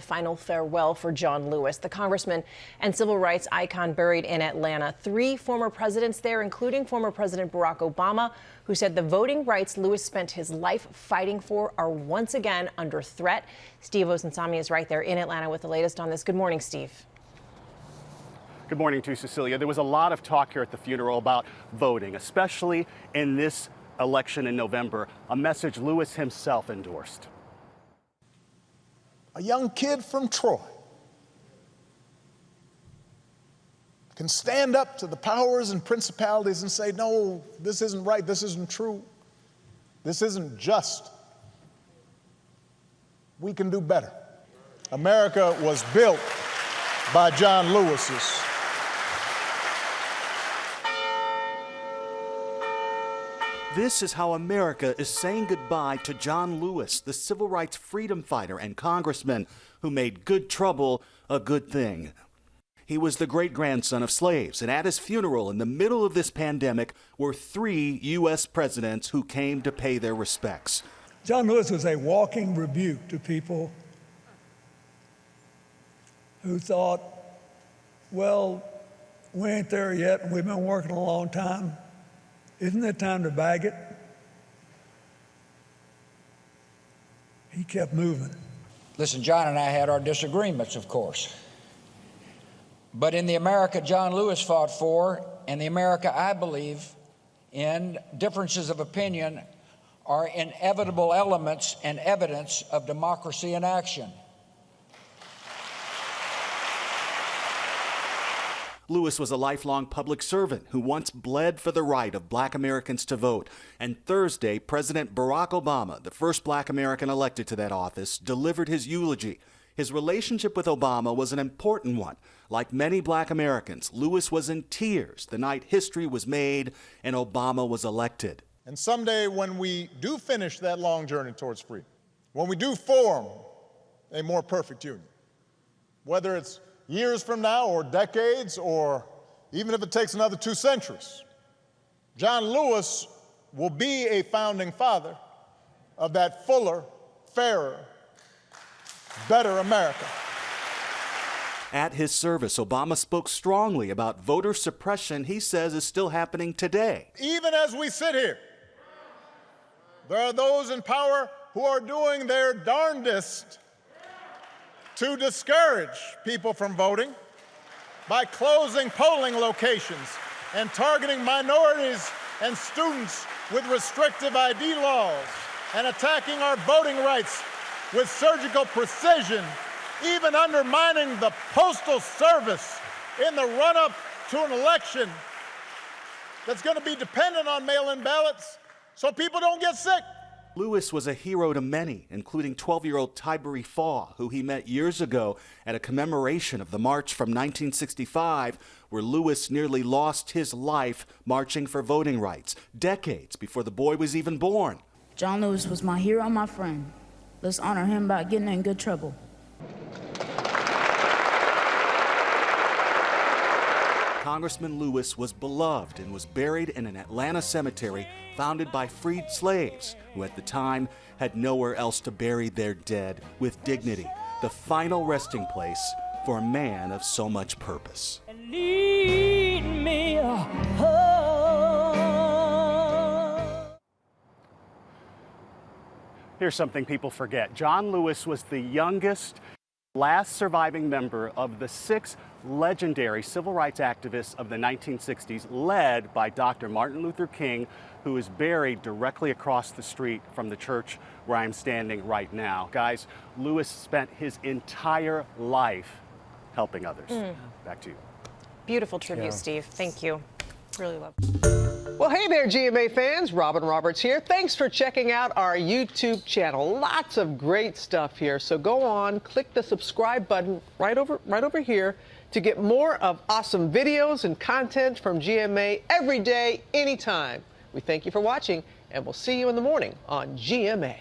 Final farewell for John Lewis, the congressman and civil rights icon buried in Atlanta. 3 former presidents there, including former President Barack Obama, who said the voting rights Lewis spent his life fighting for are once again under threat. Steve Osunsami is right there in Atlanta with the latest on this. Good morning, Steve. Good morning to you, Cecilia. There was a lot of talk here at the funeral about voting, especially in this election in November, a message Lewis himself endorsed. A young kid from Troy can stand up to the powers and principalities and say, no, this isn't right, this isn't true, this isn't just. We can do better. America was built by John Lewis's. This is how America is saying goodbye to John Lewis, the civil rights freedom fighter and congressman who made good trouble a good thing. He was the great-grandson of slaves, and at his funeral in the middle of this pandemic were 3 U.S. presidents who came to pay their respects. John Lewis was a walking rebuke to people who thought, well, we ain't there yet, and we've been working a long time. Isn't it time to bag it? He kept moving. Listen, John and I had our disagreements, of course. But in the America John Lewis fought for, and the America I believe in, differences of opinion are inevitable elements and evidence of democracy in action. Lewis was a lifelong public servant who once bled for the right of black Americans to vote. And Thursday, President Barack Obama, the first black American elected to that office, delivered his eulogy. His relationship with Obama was an important one. Like many black Americans, Lewis was in tears the night history was made and Obama was elected. And someday when we do finish that long journey towards freedom, when we do form a more perfect union, whether it's years from now or decades, or even if it takes another 2 centuries, John Lewis will be a founding father of that fuller, fairer, better America. At his service, Obama spoke strongly about voter suppression he says is still happening today. Even as we sit here, there are those in power who are doing their darndest to discourage people from voting by closing polling locations and targeting minorities and students with restrictive ID laws and attacking our voting rights with surgical precision, even undermining the Postal Service in the run-up to an election that's going to be dependent on mail-in ballots so people don't get sick. Lewis was a hero to many, including 12-year-old Tybury Faw, who he met years ago at a commemoration of the march from 1965, where Lewis nearly lost his life marching for voting rights, decades before the boy was even born. John Lewis was my hero and my friend. Let's honor him by getting in good trouble. Congressman Lewis was beloved and was buried in an Atlanta cemetery founded by freed slaves who at the time had nowhere else to bury their dead with dignity, the final resting place for a man of so much purpose. Lead me home. Here's something people forget. John Lewis was the youngest, last surviving member of the 6 legendary civil rights activists of the 1960s, led by Dr. Martin Luther King, who is buried directly across the street from the church where I'm standing right now. Guys, Lewis spent his entire life helping others. Back to you. Beautiful tribute, Steve. Thank you. Really love it. Well, hey there, GMA fans. Robin Roberts here. Thanks for checking out our YouTube channel. Lots of great stuff here. So go on, click the subscribe button right over here to get more of awesome videos and content from GMA every day, anytime. We thank you for watching, and we'll see you in the morning on GMA.